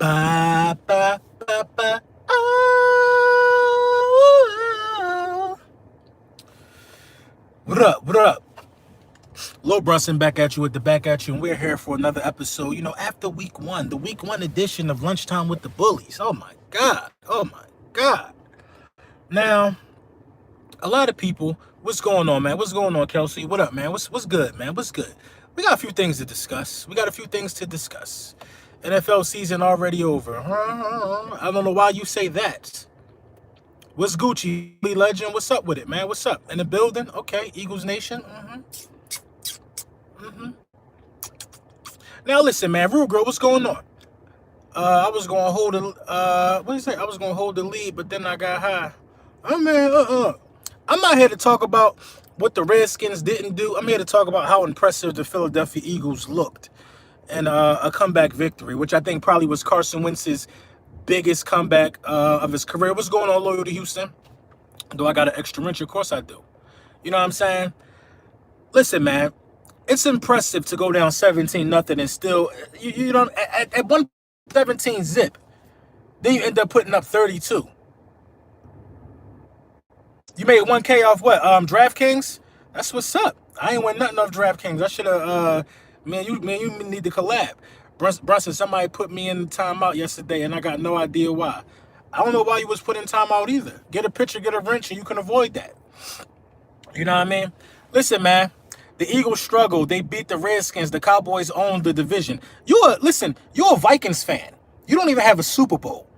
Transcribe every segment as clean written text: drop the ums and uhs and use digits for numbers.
Ba, ba, ba, ba. Oh. What up? What up? Lil Brunson back at you with the back at you, and we're here for another episode. After week one, the week one edition of Lunchtime with the Bullies. Oh my God. Oh my God. Now, a lot of people, what's going on, man? What's going on, Kelsey? What up, man? What's good, man? What's good? We got a few things to discuss. NFL season already over. I don't know why you say that. What's Gucci, Lee Legend? What's up with it, man? What's up? In the building? Okay, Eagles Nation. Now listen, man. Real girl, what's going on? I was gonna hold the what do you say? I was gonna hold the lead, but then I got high. I'm not here to talk about what the Redskins didn't do. I'm here to talk about how impressive the Philadelphia Eagles looked and a comeback victory, which I think probably was Carson Wentz's biggest comeback of his career. What's going on, Loyal to Houston? Do I got an extra wrench? Of course I do. You know what I'm saying? Listen, man, it's impressive to go down 17-0 and still, you know, at 117 zip, then you end up putting up 32. You made 1K off what? DraftKings? That's what's up. I ain't win nothing off DraftKings. I should have, you need to collab. Brunson, somebody put me in timeout yesterday, and I got no idea why. I don't know why you was put in timeout either. Get a pitcher, get a wrench, and you can avoid that. You know what I mean? Listen, man. The Eagles struggled. They beat the Redskins. The Cowboys own the division. You're a Vikings fan. You don't even have a Super Bowl.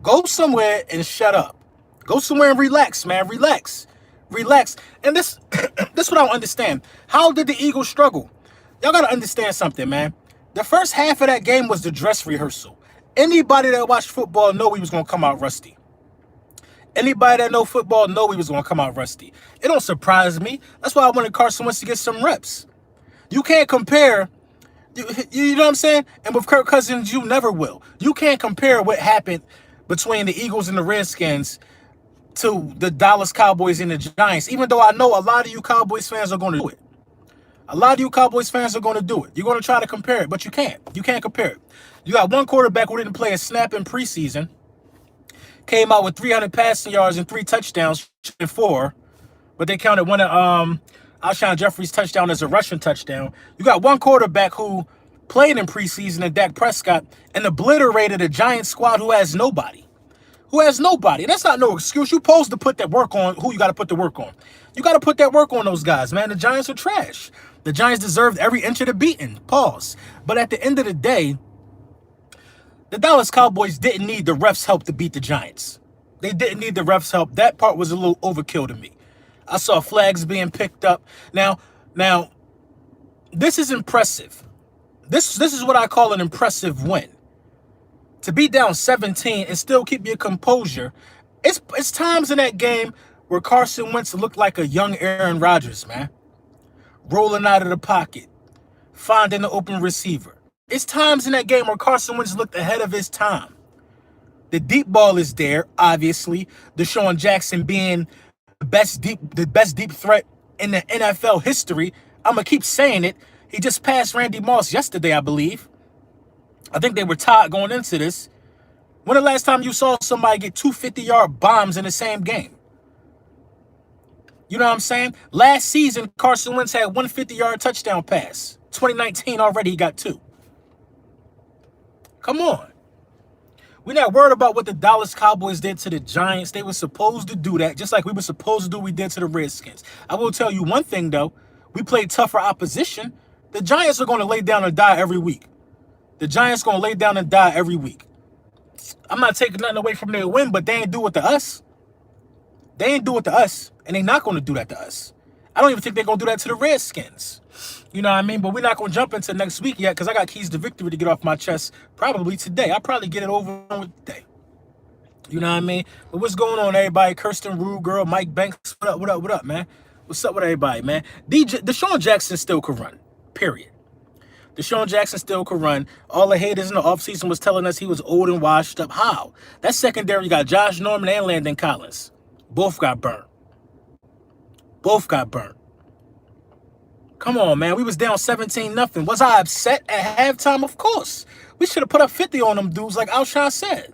Go somewhere and shut up. Go somewhere and relax, man. Relax. And this what I don't understand. How did the Eagles struggle? Y'all got to understand something, man. The first half of that game was the dress rehearsal. Anybody that watched football know he was going to come out rusty. Anybody that know football know he was going to come out rusty. It don't surprise me. That's why I wanted Carson Wentz to get some reps. You can't compare, you know what I'm saying? And with Kirk Cousins, you never will. You can't compare what happened between the Eagles and the Redskins to the Dallas Cowboys and the Giants, even though I know a lot of you Cowboys fans are going to do it. A lot of you Cowboys fans are going to do it. You're going to try to compare it, but you can't. You can't compare it. You got one quarterback who didn't play a snap in preseason, came out with 300 passing yards and 3 touchdowns and 4, but they counted one of Alshon Jeffrey's touchdown as a rushing touchdown. You got one quarterback who played in preseason in Dak Prescott and obliterated a Giants squad who has nobody. That's not no excuse. You're supposed to put that work on who you got to put the work on. You got to put that work on those guys, man. The Giants are trash. The Giants deserved every inch of the beating. Pause. But at the end of the day, the Dallas Cowboys didn't need the refs' help to beat the Giants. They didn't need the refs' help. That part was a little overkill to me. I saw flags being picked up. Now, this is impressive. This is what I call an impressive win. To be down 17 and still keep your composure. It's times in that game where Carson Wentz looked like a young Aaron Rodgers, man. Rolling out of the pocket, finding the open receiver. It's times in that game where Carson Wentz looked ahead of his time. The deep ball is there, obviously. DeSean Jackson being the best deep threat in the NFL history. I'm going to keep saying it. He just passed Randy Moss yesterday, I believe. I think they were tied going into this. When the last time you saw somebody get 2 50-yard bombs in the same game? You know what I'm saying? Last season, Carson Wentz had 1 50-yard touchdown pass. 2019 already, he got 2. Come on. We're not worried about what the Dallas Cowboys did to the Giants. They were supposed to do that, just like we were supposed to do what we did to the Redskins. I will tell you one thing, though. We played tougher opposition. The Giants are going to lay down and die every week. I'm not taking nothing away from their win, but they ain't do it to us. And they're not going to do that to us. I don't even think they're going to do that to the Redskins. You know what I mean? But we're not going to jump into next week yet because I got keys to victory to get off my chest probably today. I'll probably get it over with today. You know what I mean? But what's going on, everybody? Kirsten, Rude Girl, Mike Banks. What up, man? What's up with everybody, man? DeSean Jackson still could run, period. DeSean Jackson still could run. All the haters in the offseason was telling us he was old and washed up. How? That secondary got Josh Norman and Landon Collins. Both got burnt. Come on, man. We was down 17-0. Was I upset at halftime? Of course. We should have put up 50 on them dudes like Alshon said.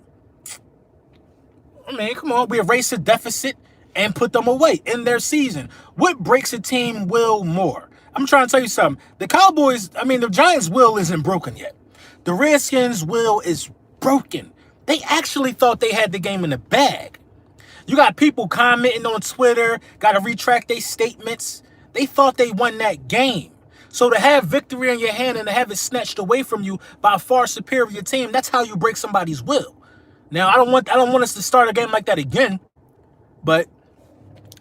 I mean, come on. We erase a deficit and put them away in their season. What breaks a team will more? I'm trying to tell you something. The Cowboys, the Giants' will isn't broken yet. The Redskins' will is broken. They actually thought they had the game in the bag. You got people commenting on Twitter, got to retract their statements. They thought they won that game. So to have victory in your hand and to have it snatched away from you by a far superior team, that's how you break somebody's will. Now, I don't want us to start a game like that again. But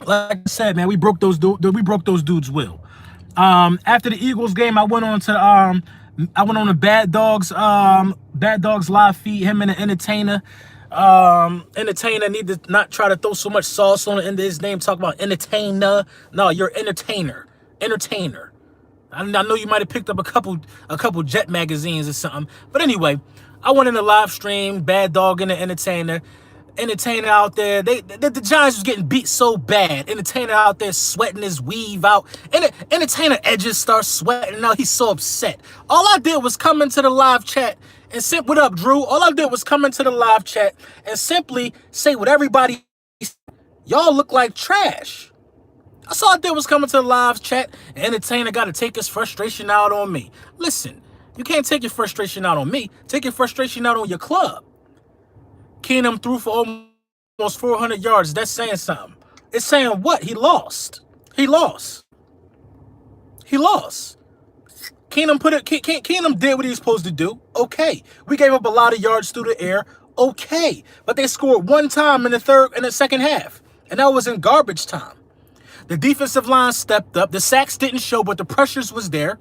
like I said, man, we broke those dudes' will. After the Eagles game, I went on the Bad Dogs live feed, him and the entertainer. Entertainer need to not try to throw so much sauce on the end of his name. Talk about entertainer. No, you're entertainer. Entertainer. I know you might have picked up a couple Jet magazines or something. But anyway, I went in the live stream, Bad Dog and the entertainer. Entertainer out there, the Giants was getting beat so bad. Entertainer out there sweating his weave out. Entertainer edges start sweating out. He's so upset. All I did was come into the live chat and what up, Drew? All I did was come into the live chat and simply say what everybody said. Y'all look like trash. That's all I did was come into the live chat, and Entertainer got to take his frustration out on me. Listen, you can't take your frustration out on me. Take your frustration out on your club. Keenum threw for almost 400 yards. That's saying something. It's saying what? He lost. Keenum Keenum did what he was supposed to do. Okay. We gave up a lot of yards through the air. Okay. But they scored one time in the second half. And that was in garbage time. The defensive line stepped up. The sacks didn't show, but the pressures was there.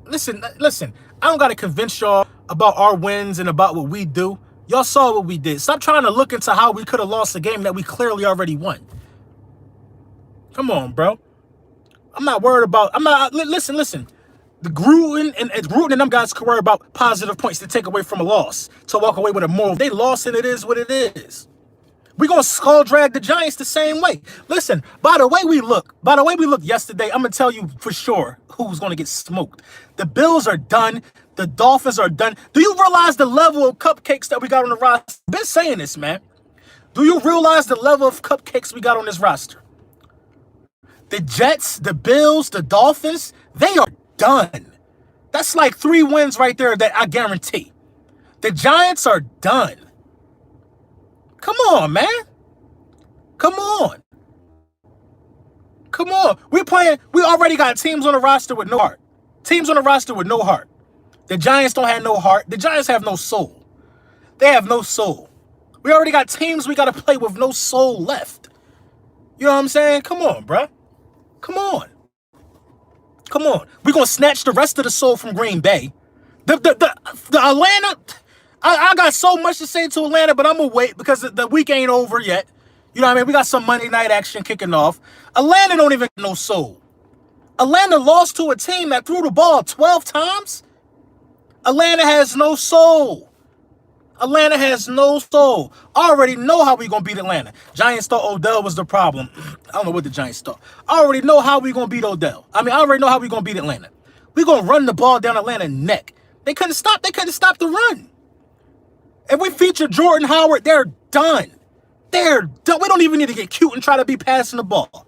Listen. I don't got to convince y'all about our wins and about what we do. Y'all saw what we did. Stop trying to look into how we could have lost a game that we clearly already won. Come on, bro. Listen. The Gruden and them guys could worry about positive points to take away from a loss, to walk away with a moral. They lost and it is what it is. We're going to skull drag the Giants the same way. Listen, by the way we look yesterday, I'm going to tell you for sure who's going to get smoked. The Bills are done. The Dolphins are done. Do you realize the level of cupcakes that we got on the roster? I've been saying this, man. Do you realize the level of cupcakes we got on this roster? The Jets, the Bills, the Dolphins, they are done. That's like 3 wins right there that I guarantee. The Giants are done. Come on, man. Come on. We already got teams on the roster with no heart. The Giants don't have no heart. The Giants have no soul. They have no soul. We already got teams we got to play with no soul left. You know what I'm saying? Come on, bruh. Come on. We're going to snatch the rest of the soul from Green Bay. The Atlanta, I got so much to say to Atlanta, but I'm going to wait because the week ain't over yet. You know what I mean? We got some Monday night action kicking off. Atlanta don't even have no soul. Atlanta lost to a team that threw the ball 12 times. Atlanta has no soul. I already know how we going to beat Atlanta. Giants thought Odell was the problem. I don't know what the Giants thought. I already know how we going to beat Odell. I already know how we going to beat Atlanta. We going to run the ball down Atlanta's neck. They couldn't stop the run. If we feature Jordan Howard, they're done. We don't even need to get cute and try to be passing the ball.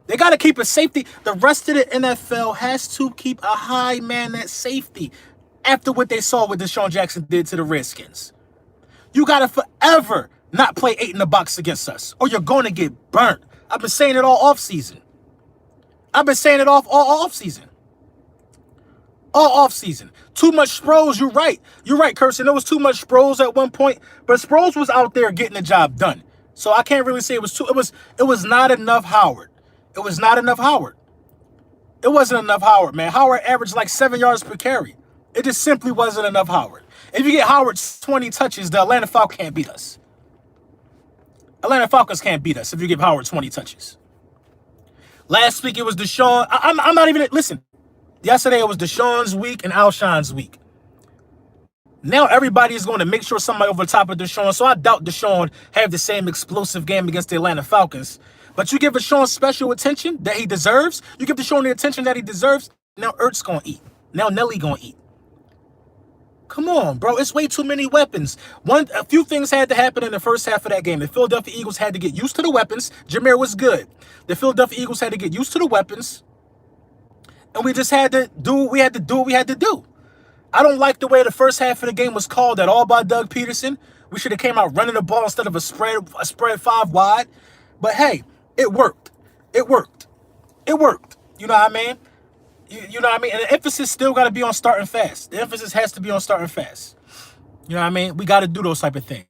They got to keep a safety. The rest of the NFL has to keep a high man at safety after what they saw what DeSean Jackson did to the Redskins. You got to forever not play 8 in the box against us, or you're going to get burnt. I've been saying it all offseason. All offseason. Too much Sproles, you're right. Carson. There was too much Sproles at one point, but Sproles was out there getting the job done. So I can't really say it was not enough Howard. It wasn't enough Howard, man. Howard averaged like 7 yards per carry. It just simply wasn't enough Howard. If you get Howard 20 touches, the Atlanta Falcons can't beat us. Atlanta Falcons can't beat us if you give Howard 20 touches. Last week it was DeSean. I'm not even, listen. Yesterday it was DeSean's week and Alshon's week. Now everybody is going to make sure somebody over the top of DeSean. So I doubt DeSean have the same explosive game against the Atlanta Falcons. But you give DeSean special attention that he deserves. You give DeSean the attention that he deserves. Now Ertz going to eat. Now Nelly going to eat. Come on, bro. It's way too many weapons. A few things had to happen in the first half of that game. The Philadelphia Eagles had to get used to the weapons. Jameer was good. The Philadelphia Eagles had to get used to the weapons. And we just had to do what we had to do. I don't like the way the first half of the game was called at all by Doug Peterson. We should have came out running the ball instead of a spread 5 wide. But hey, it worked. It worked. It worked. You know what I mean? You know what I mean? And the emphasis still got to be on starting fast. The emphasis has to be on starting fast. You know what I mean? We got to do those type of things.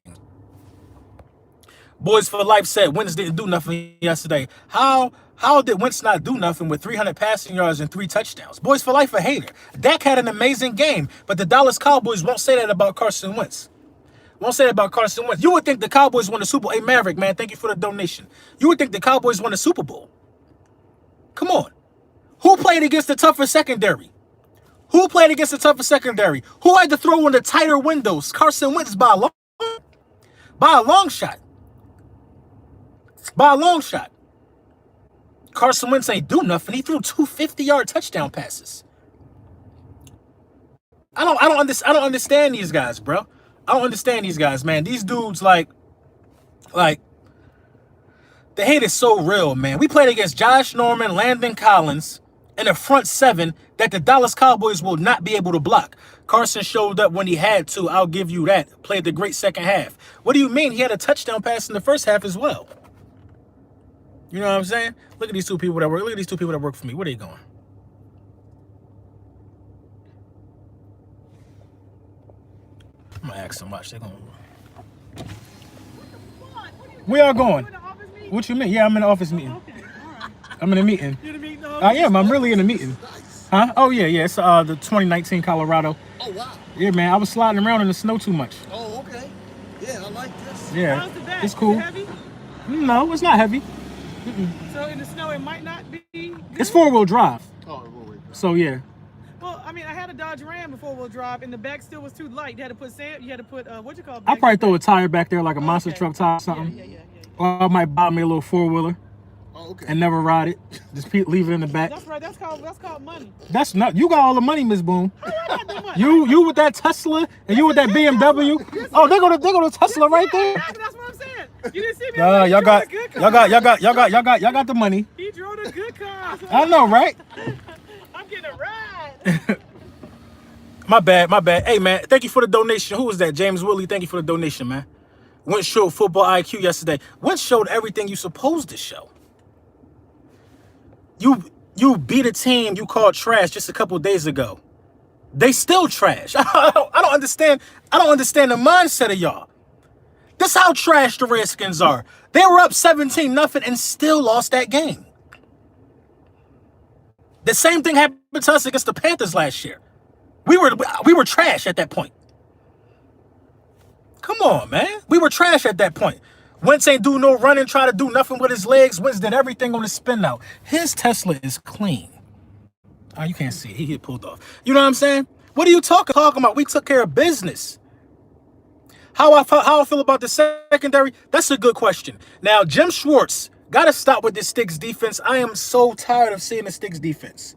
Boys for Life said Wentz didn't do nothing yesterday. How did Wentz not do nothing with 300 passing yards and 3 touchdowns? Boys for Life a hater. Dak had an amazing game, but the Dallas Cowboys won't say that about Carson Wentz. Won't say that about Carson Wentz. You would think the Cowboys won the Super Bowl. Hey, Maverick, man, thank you for the donation. You would think the Cowboys won the Super Bowl. Come on. Who played against the tougher secondary? Who played against the tougher secondary? Who had to throw in the tighter windows? Carson Wentz by a long shot. By a long shot. Carson Wentz ain't do nothing. He threw 2 50-yard touchdown passes. I don't understand these guys, bro. I don't understand these guys, man. These dudes, like, the hate is so real, man. We played against Josh Norman, Landon Collins, and a front 7 that the Dallas Cowboys will not be able to block. Carson showed up when he had to. I'll give you that. Played the great second half. What do you mean? He had a touchdown pass in the first half as well. You know what I'm saying? Look at these two people that work. Look at these 2 people that work for me. Where are they going? I'm gonna ask them much. They're going. We are going. What you mean? Yeah, I'm in the office meeting. Okay. Right. I'm in a meeting. You're in the meeting? I am. I'm really in a meeting. Huh? Oh yeah, yeah. It's the 2019 Colorado. Oh wow. Yeah, man. I was sliding around in the snow too much. Oh okay. Yeah, I like this. Yeah. How's the back? It's cool. Is it heavy? No, it's not heavy. So in the snow, it might not be good? It's 4-wheel drive. Oh, 4-wheel drive. So yeah. Well, I mean, I had a Dodge Ram before 4-wheel drive, and the back still was too light. You had to put what you call? I probably throw a tire back there, like a monster truck tire or something. Yeah. Or I might buy me a little 4-wheeler. Oh, okay. And never ride it. Just leave it in the back. That's right. That's called money. That's not. You got all the money, Miss Boone. How I got the money? You with that Tesla and you with that BMW. Oh, they go to Tesla right there. That's what I'm saying. You didn't see me. Y'all got the money. He drove a good car. I know, right? I'm getting a ride. My bad. Hey, man, thank you for the donation. Who was that? James Willie, thank you for the donation, man. Wentz showed football IQ yesterday. Wentz showed everything you supposed to show. You beat a team you called trash just a couple days ago. They still trash. I don't understand. I don't understand the mindset of y'all. This is how trash the Redskins are. They were up 17-0 and still lost that game. The same thing happened to us against the Panthers last year. We were trash at that point. Come on, man. We were trash at that point. Wentz ain't do no running, try to do nothing with his legs. Wentz did everything on the spin out. His Tesla is clean. Oh, you can't see it. He get pulled off. You know what I'm saying? What are you talking about? We took care of business. How I feel about the secondary? That's a good question. Now, Jim Schwartz got to stop with this Sticks defense. I am so tired of seeing the Sticks defense.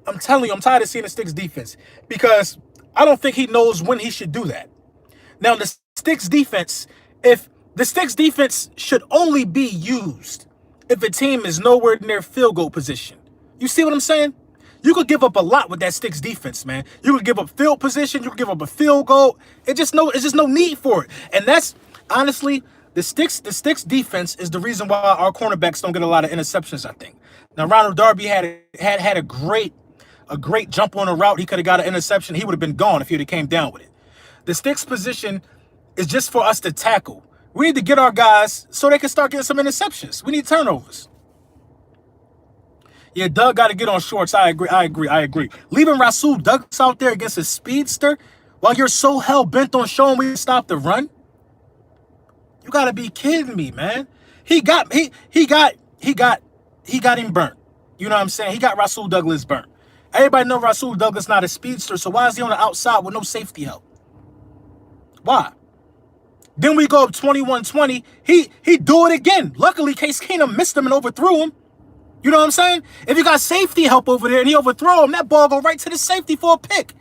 I'm telling you, I'm tired of seeing the Sticks defense because I don't think he knows when he should do that. Now, the Sticks defense, if the Sticks defense should only be used if a team is nowhere near field goal position. You see what I'm saying? You could give up a lot with that Sticks defense, man. You could give up field position. You could give up a field goal. It's just no need for it. And that's honestly the Sticks defense is the reason why our cornerbacks don't get a lot of interceptions. I think. Now Ronald Darby had a great jump on a route. He could have got an interception. He would have been gone if he would have came down with it. The Sticks position is just for us to tackle. We need to get our guys so they can start getting some interceptions. We need turnovers. Yeah, Doug got to get on Shorts. I agree. Leaving Rasul Douglas out there against a speedster while you're so hell-bent on showing we stop the run? You got to be kidding me, man. He got him burnt. You know what I'm saying? He got Rasul Douglas burnt. Everybody know Rasul Douglas not a speedster, so why is he on the outside with no safety help? Why? Then we go up 21-20. He do it again. Luckily, Case Keenum missed him and overthrew him. You know what I'm saying? If you got safety help over there and he overthrow him, that ball go right to the safety for a pick.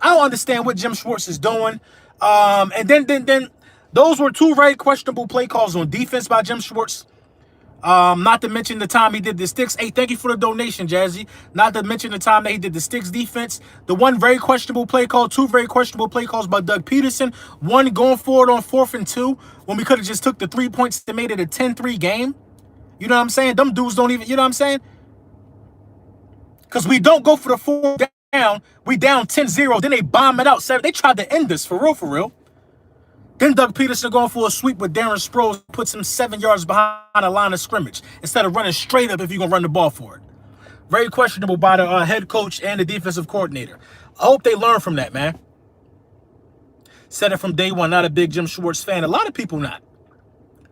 I don't understand what Jim Schwartz is doing. And then those were two very questionable play calls on defense by Jim Schwartz. Not to mention the time he did the sticks. Hey, thank you for the donation, Jazzy. Not to mention the time that he did the sticks defense. The one very questionable play call, two very questionable play calls by Doug Peterson. One going forward on 4th and 2 when we could have just took the 3 points that made it a 10-3 game. You know what I'm saying? Them dudes don't even, you know what I'm saying? Because we don't go for the 4 down. We down 10-0. Then they bomb it out. They tried to end this for real, for real. Then Doug Peterson going for a sweep with Darren Sproles, puts him 7 yards behind the line of scrimmage instead of running straight up if you're going to run the ball for it. Very questionable by the head coach and the defensive coordinator. I hope they learn from that, man. Said it from day one, not a big Jim Schwartz fan. A lot of people not.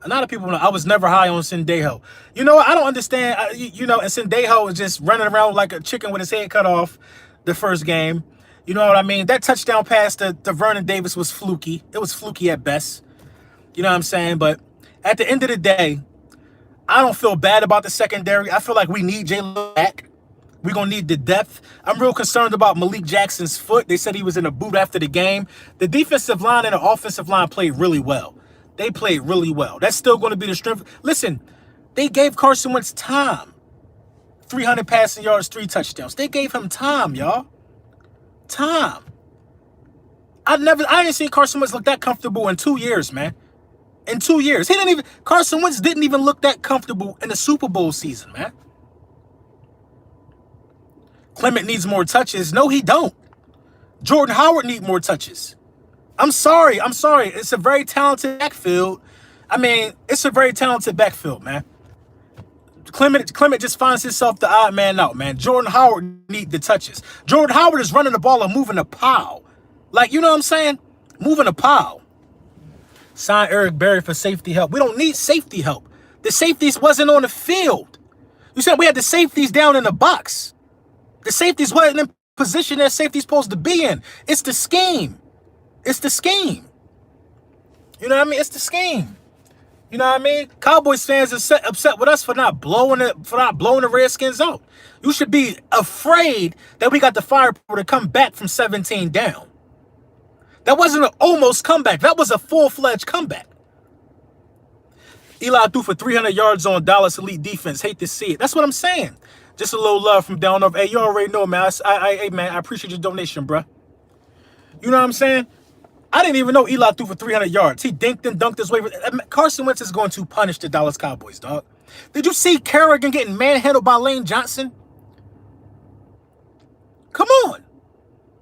A lot of people not. I was never high on Sendejo. You know what? I don't understand. And Sendejo is just running around like a chicken with his head cut off the first game. You know what I mean? That touchdown pass to Vernon Davis was fluky. It was fluky at best. You know what I'm saying? But at the end of the day, I don't feel bad about the secondary. I feel like we need Jalen back. We're going to need the depth. I'm real concerned about Malik Jackson's foot. They said he was in a boot after the game. The defensive line and the offensive line played really well. They played really well. That's still going to be the strength. Listen, they gave Carson Wentz time. 300 passing yards, 3 touchdowns. They gave him time, y'all. Time. I didn't see Carson Wentz look that comfortable in 2 years, man. In 2 years. Carson Wentz didn't even look that comfortable in the Super Bowl season, man. Clement needs more touches. No, he don't. Jordan Howard needs more touches. I'm sorry. It's a very talented backfield. I mean, it's a very talented backfield, man. Clement just finds himself the odd man out, man. Jordan Howard need the touches. Jordan Howard is running the ball and moving a pile. Like, you know what I'm saying? Moving a pile. Sign Eric Berry for safety help. We don't need safety help. The safeties wasn't on the field. You said we had the safeties down in the box. The safeties wasn't in position that safety's supposed to be in. It's the scheme. It's the scheme. You know what I mean? It's the scheme. You know what I mean? Cowboys fans are upset with us for not blowing the Redskins out. You should be afraid that we got the firepower to come back from 17 down. That wasn't an almost comeback. That was a full-fledged comeback. Eli threw for 300 yards on Dallas elite defense. Hate to see it. That's what I'm saying. Just a little love from down over. Hey, you already know, man. Hey, man, I appreciate your donation, bruh. You know what I'm saying? I didn't even know Eli threw for 300 yards. He dinked and dunked his way. Carson Wentz is going to punish the Dallas Cowboys, dog. Did you see Kerrigan getting manhandled by Lane Johnson? Come on.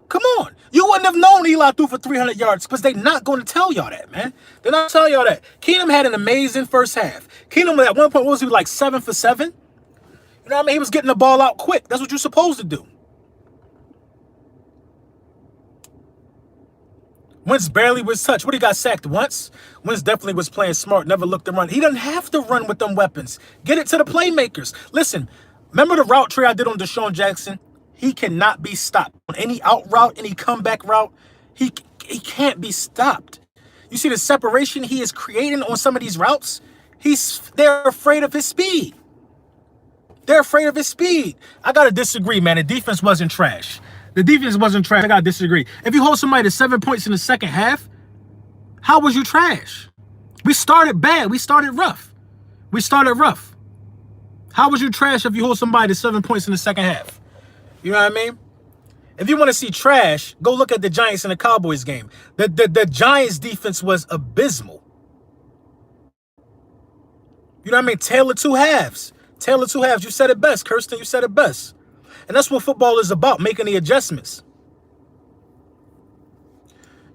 Come on. You wouldn't have known Eli threw for 300 yards because they're not going to tell y'all that, man. They're not telling y'all that. Keenum had an amazing first half. Keenum at one point, what was he, like 7 for 7? You know what I mean? He was getting the ball out quick. That's what you're supposed to do. Wentz barely was touched. What, he got sacked once? Wentz definitely was playing smart, never looked to run. He doesn't have to run with them weapons. Get it to the playmakers. Listen, remember the route tree I did on DeSean Jackson? He cannot be stopped. On any out route, any comeback route, he can't be stopped. You see the separation he is creating on some of these routes? They're afraid of his speed. They're afraid of his speed. I got to disagree, man. The defense wasn't trash. The defense wasn't trash. I got to disagree. If you hold somebody to 7 points in the second half, how was you trash? We started bad. We started rough. How was you trash if you hold somebody to 7 points in the second half? You know what I mean? If you want to see trash, go look at the Giants and the Cowboys game. The Giants defense was abysmal. You know what I mean? Tale of two halves. You said it best, Kirsten. You said it best. And that's what football is about, making the adjustments.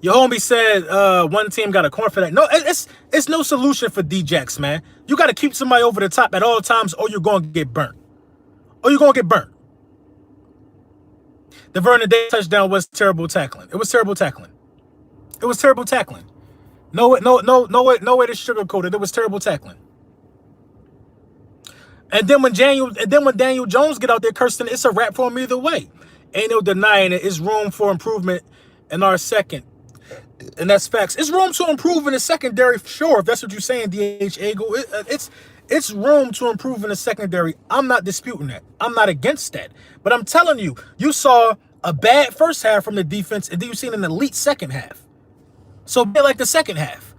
Your homie said one team got a corn for that. No, it's no solution for D-Jax, man. You got to keep somebody over the top at all times or you're going to get burnt. The Vernon Davis touchdown was terrible tackling. It was terrible tackling. No way to sugarcoat it. It was terrible tackling. And then when Daniel Jones get out there, Kirsten, it's a wrap for him either way. Ain't no denying it. It's room for improvement in our second. And that's facts. It's room to improve in the secondary, for sure, if that's what you're saying, DH Eagle. It's room to improve in the secondary. I'm not disputing that. I'm not against that. But I'm telling you, you saw a bad first half from the defense, and then you've seen an elite second half. So play like the second half.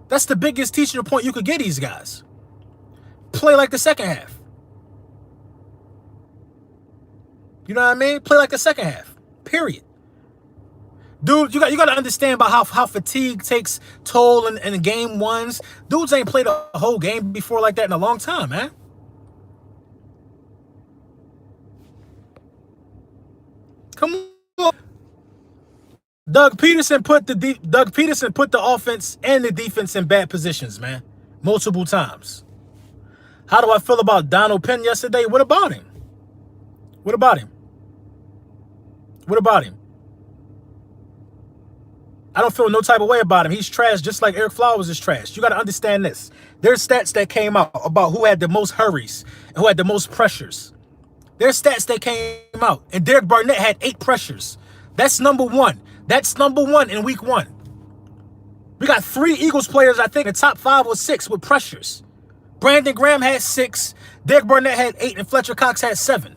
That's the biggest teaching point you could get these guys. Play like the second half. You know what I mean? Play like the second half. Period. Dude, you got to understand about how fatigue takes toll in game ones. Dudes ain't played a whole game before like that in a long time, man. Come on. Doug Peterson put the offense and the defense in bad positions, man. Multiple times. How do I feel about Donald Penn yesterday? What about him? What about him? What about him? I don't feel no type of way about him. He's trash just like Eric Flowers is trash. You got to understand this. There's stats that came out about who had the most hurries and who had the most pressures. There's stats that came out. And Derek Barnett had 8 pressures. That's number 1. That's number 1 in week 1. We got 3 Eagles players, I think, in the top 5 or 6 with pressures. Brandon Graham had 6. Derek Barnett had 8. And Fletcher Cox had 7.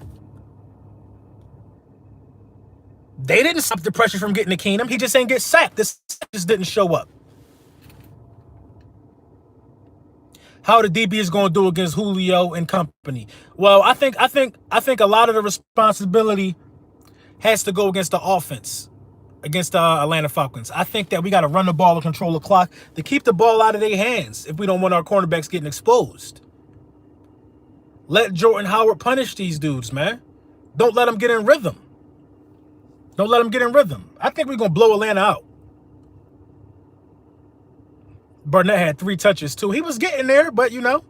They didn't stop the pressure from getting to Keenum. He just ain't get sacked. This just didn't show up. How the DB is going to do against Julio and company? Well, I think a lot of the responsibility has to go against the offense, against the Atlanta Falcons. I think that we got to run the ball and control the clock to keep the ball out of their hands if we don't want our cornerbacks getting exposed. Let Jordan Howard punish these dudes, man. Don't let them get in rhythm. Don't let them get in rhythm. I think we're going to blow Atlanta out. Barnett had 3 touches, too. He was getting there, but, you know.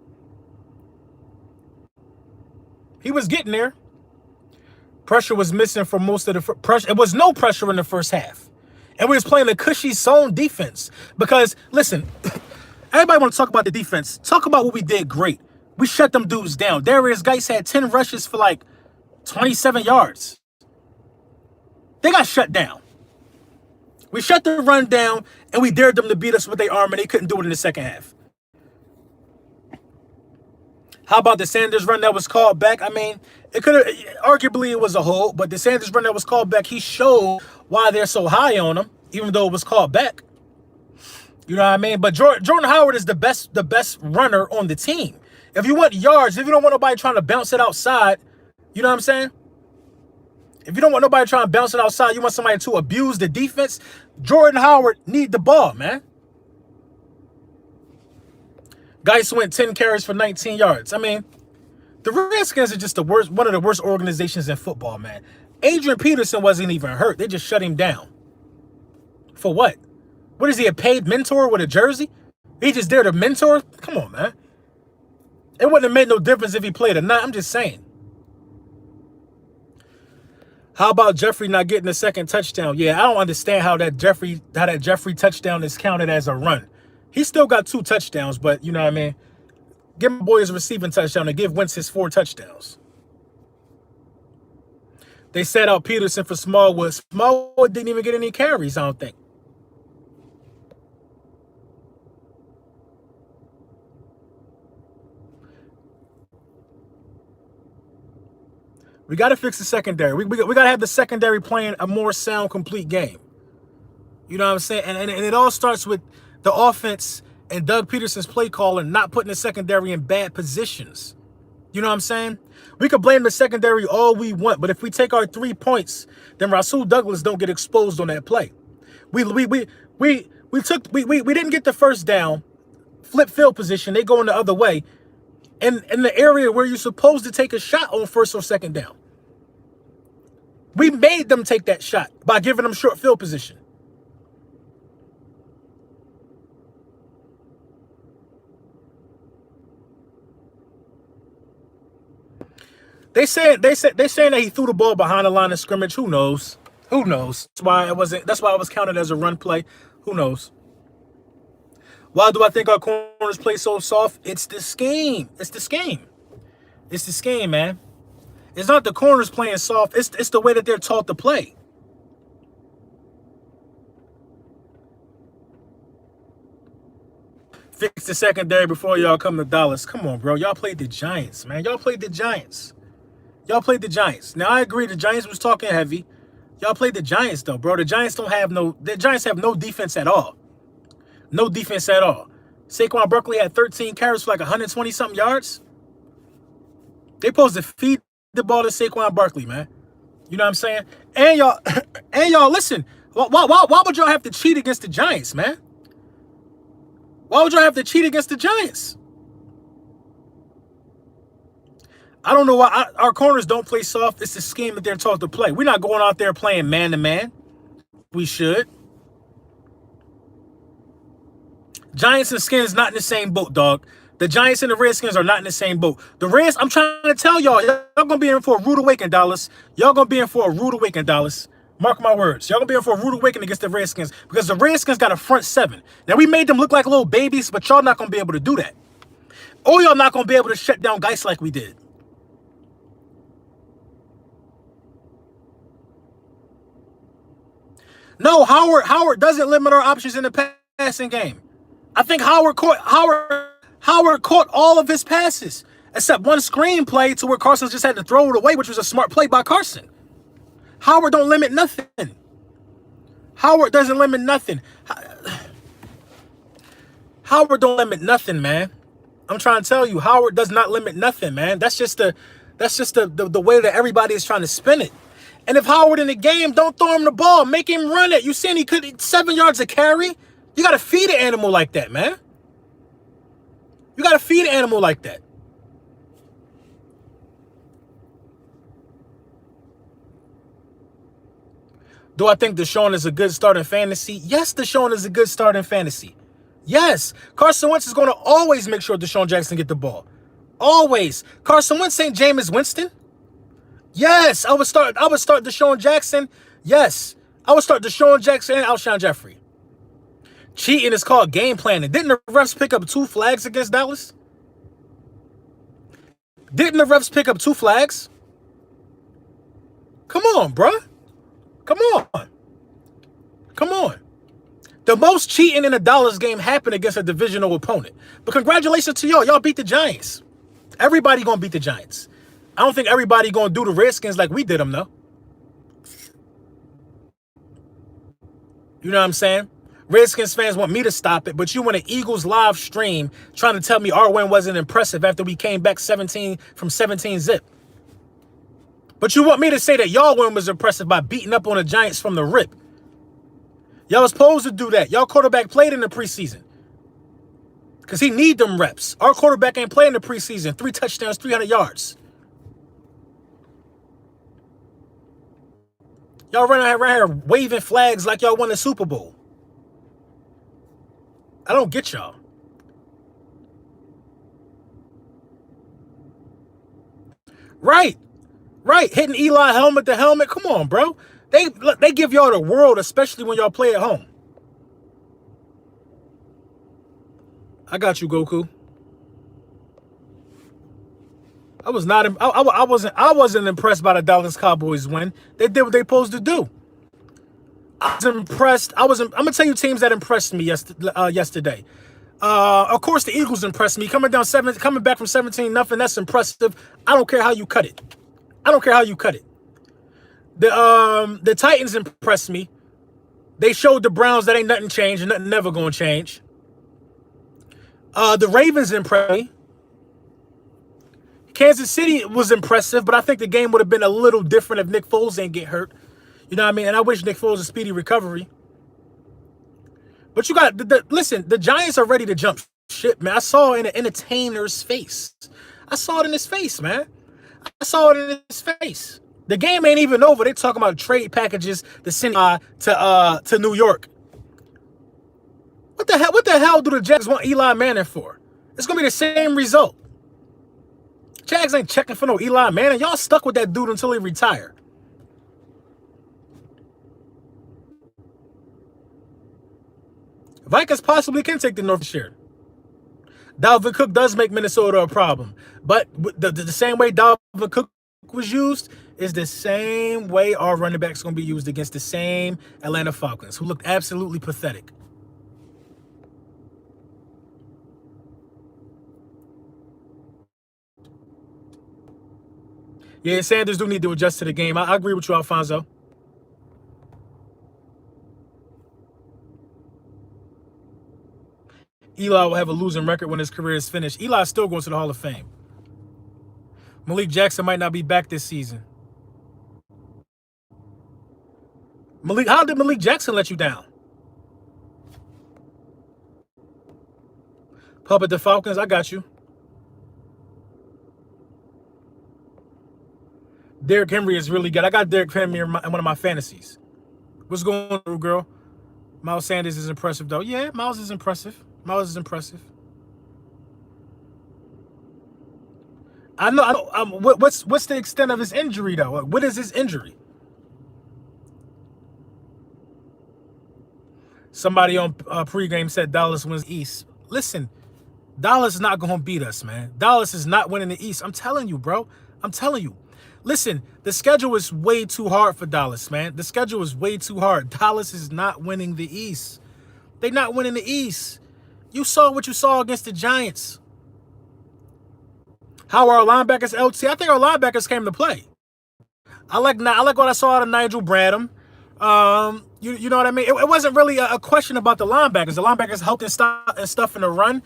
He was getting there. Pressure was missing for most of the pressure. It was no pressure in the first half. And we was playing a cushy zone defense. Because, listen, everybody want to talk about the defense. Talk about what we did great. We shut them dudes down. Darius Geis had 10 rushes for, like, 27 yards. They got shut down. We shut the run down, and we dared them to beat us with their arm, and they couldn't do it in the second half. How about the Sanders run that was called back? I mean, it could have, arguably it was a hold, but the Sanders run that was called back, he showed why they're so high on him, even though it was called back. You know what I mean? But Jordan Howard is the best runner on the team. If you want yards, if you don't want nobody trying to bounce it outside, you know what I'm saying? If you don't want nobody trying to bounce it outside, you want somebody to abuse the defense, Jordan Howard need the ball, man. Geis went 10 carries for 19 yards. I mean, the Redskins are just one of the worst organizations in football, man. Adrian Peterson wasn't even hurt. They just shut him down. For what? What is he, a paid mentor with a jersey? He just there to mentor? Come on, man. It wouldn't have made no difference if he played or not. I'm just saying. How about Jeffrey not getting a second touchdown? Yeah, I don't understand how that Jeffrey touchdown is counted as a run. He still got 2 touchdowns, but you know what I mean? Give my boy his receiving touchdown and give Wentz his 4 touchdowns. They set out Peterson for Smallwood. Smallwood didn't even get any carries, I don't think. We got to fix the secondary. We got to have the secondary playing a more sound, complete game. You know what I'm saying? And it all starts with the offense and Doug Peterson's play calling, not putting the secondary in bad positions. You know what I'm saying? We could blame the secondary all we want, but if we take our 3 points, then Rasul Douglas don't get exposed on that play. We didn't get the first down, flip field position. They going the other way, and in the area where you're supposed to take a shot on first or second down. We made them take that shot by giving them short field position. They saying that he threw the ball behind the line of scrimmage. Who knows? Who knows? That's why it was counted as a run play. Who knows? Why do I think our corners play so soft? It's the scheme. It's the scheme. It's the scheme, man. It's not the corners playing soft. It's the way that they're taught to play. Fix the secondary before y'all come to Dallas. Come on, bro. Y'all played the Giants, man. Y'all played the Giants. Y'all played the Giants. Now, I agree. The Giants was talking heavy. Y'all played the Giants though, bro. The Giants have no defense at all. No defense at all. Saquon Barkley had 13 carries for like 120 something yards. They supposed to feed the ball to Saquon Barkley, man. You know what I'm saying? And y'all listen. Why would y'all have to cheat against the Giants, man? Why would y'all have to cheat against the Giants? I don't know why our corners don't play soft. It's the scheme that they're taught to play. We're not going out there playing man-to-man. We should. Giants and Skins not in the same boat, dog. The Giants and the Redskins are not in the same boat. The Reds, I'm trying to tell y'all gonna be in for a rude awakening, Dallas. Y'all gonna be in for a rude awakening, Dallas. Mark my words. Y'all gonna be in for a rude awakening against the Redskins because the Redskins got a front seven. Now, we made them look like little babies, but y'all not gonna be able to do that. Or y'all not gonna be able to shut down Geist like we did. No, Howard doesn't limit our options in the passing game. I think Howard caught all of his passes except one screen play to where Carson just had to throw it away, which was a smart play by Carson. Howard don't limit nothing. Howard doesn't limit nothing. Howard don't limit nothing, man. I'm trying to tell you, Howard does not limit nothing, man. That's just the way that everybody is trying to spin it. And if Howard in the game, don't throw him the ball. Make him run it. You seen he could 7 yards a carry? You got to feed an animal like that, man. You got to feed an animal like that. Do I think DeSean is a good start in fantasy? Yes, DeSean is a good start in fantasy. Yes. Carson Wentz is going to always make sure DeSean Jackson get the ball. Always. Carson Wentz ain't Jameis Winston. Yes, I would start DeSean Jackson. Yes, I would start DeSean Jackson and Alshon Jeffrey. Cheating is called game planning. Didn't the refs pick up 2 flags against Dallas? Didn't the refs pick up 2 flags? Come on, bruh. Come on. Come on. The most cheating in a Dallas game happened against a divisional opponent. But congratulations to y'all. Y'all beat the Giants. Everybody gonna beat the Giants. I don't think everybody gonna do the Redskins like we did them, though. You know what I'm saying? Redskins fans want me to stop it, but you want an Eagles live stream trying to tell me our win wasn't impressive after we came back 17 from 17 zip. But you want me to say that y'all win was impressive by beating up on the Giants from the rip. Y'all was supposed to do that. Y'all quarterback played in the preseason. Because he need them reps. Our quarterback ain't playing in the preseason. 3 touchdowns, 300 yards. Y'all running around here waving flags like y'all won the Super Bowl. I don't get y'all. Right. Hitting Eli helmet to helmet. Come on, bro. They give y'all the world, especially when y'all play at home. I got you, Goku. I wasn't impressed by the Dallas Cowboys win. They did what they supposed to do. I was impressed. I'm gonna tell you teams that impressed me yesterday. Of course, the Eagles impressed me. Coming back from 17-0, that's impressive. I don't care how you cut it. The Titans impressed me. They showed the Browns that ain't nothing changed and nothing never gonna change. The Ravens impressed me. Kansas City was impressive, but I think the game would have been a little different if Nick Foles didn't get hurt. You know what I mean? And I wish Nick Foles a speedy recovery. But you got listen, the Giants are ready to jump ship, man. I saw it in an entertainer's face. I saw it in his face, man. I saw it in his face. The game ain't even over. They're talking about trade packages to send to New York. What the hell do the Jags want Eli Manning for? It's gonna be the same result. Jags ain't checking for no Eli Manning. Y'all stuck with that dude until he retire. Vikings possibly can take the North share. Dalvin Cook does make Minnesota a problem. But the same way Dalvin Cook was used is the same way our running back's going to be used against the same Atlanta Falcons, who looked absolutely pathetic. Yeah, Sanders do need to adjust to the game. I agree with you, Alfonso. Eli will have a losing record when his career is finished. Eli's still going to the Hall of Fame. Malik Jackson might not be back this season. How did Malik Jackson let you down? Puppet the Falcons, I got you. Derrick Henry is really good. I got Derrick Henry in one of my fantasies. What's going on, girl? Miles Sanders is impressive, though. Yeah, Miles is impressive. Miles is impressive. I know. What's the extent of his injury, though? What is his injury? Somebody on pregame said Dallas wins East. Listen, Dallas is not going to beat us, man. Dallas is not winning the East. I'm telling you, bro. I'm telling you. Listen, the schedule is way too hard for Dallas, man. The schedule is way too hard. Dallas is not winning the East. They're not winning the East. You saw what you saw against the Giants. How are our linebackers, LT? I think our linebackers came to play. I like what I saw out of Nigel Bradham. You know what I mean? It wasn't really a question about the linebackers. The linebackers helped and stuff in the run.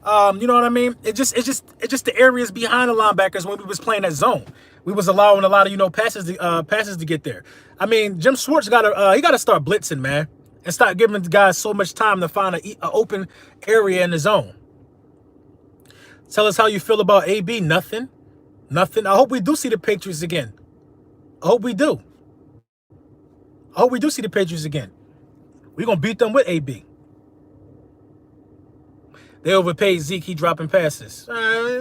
You know what I mean? It's just the areas behind the linebackers when we was playing that zone. We was allowing a lot of passes to get there. I mean, Jim Schwartz gotta start blitzing, man, and start giving the guys so much time to find an open area in the zone. Tell us how you feel about AB. Nothing. I hope we do see the Patriots again. I hope we do. I hope we do see the Patriots again. We're gonna beat them with AB. They overpaid Zeke. He dropping passes.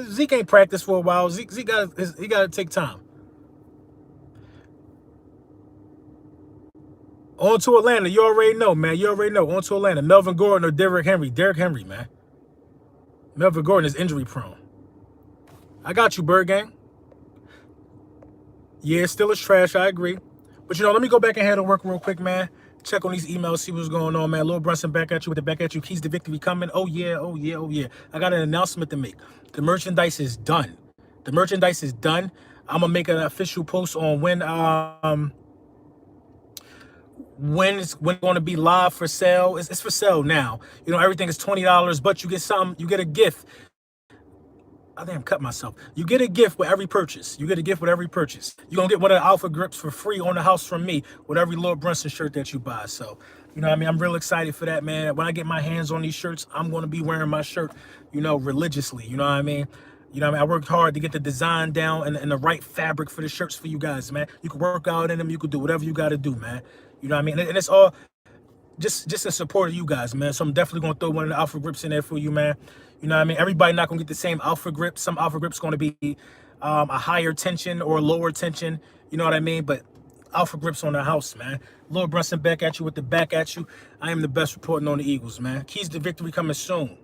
Zeke ain't practiced for a while. Zeke got to take time. On to Atlanta. You already know, man. You already know. On to Atlanta. Melvin Gordon or Derrick Henry. Derrick Henry, man. Melvin Gordon is injury prone. I got you, Bird Gang. Yeah, still is trash. I agree. But, let me go back and handle work real quick, man. Check on these emails, see what's going on, man. Lil Brunson back at you with the back at you. Keys to victory coming. Oh, yeah. I got an announcement to make. The merchandise is done. I'm going to make an official post on when it's going to be live for sale. It's for sale now. Everything is $20, but you get something. You get a gift. I think I'm cutting myself. You get a gift with every purchase. You're going to get one of the Alpha Grips for free on the house from me with every Lord Brunson shirt that you buy. So, I'm real excited for that, man. When I get my hands on these shirts, I'm going to be wearing my shirt, religiously. You know what I mean? I worked hard to get the design down and the right fabric for the shirts for you guys, man. You can work out in them. You can do whatever you got to do, man. You know what I mean? And it's all just in support of you guys, man. So I'm definitely going to throw one of the Alpha Grips in there for you, man. You know what I mean? Everybody not going to get the same Alpha Grip. Some Alpha Grip's going to be a higher tension or lower tension. You know what I mean? But Alpha Grip's on the house, man. Lord Brunson back at you with the back at you. I am the best reporting on the Eagles, man. Keys to victory coming soon.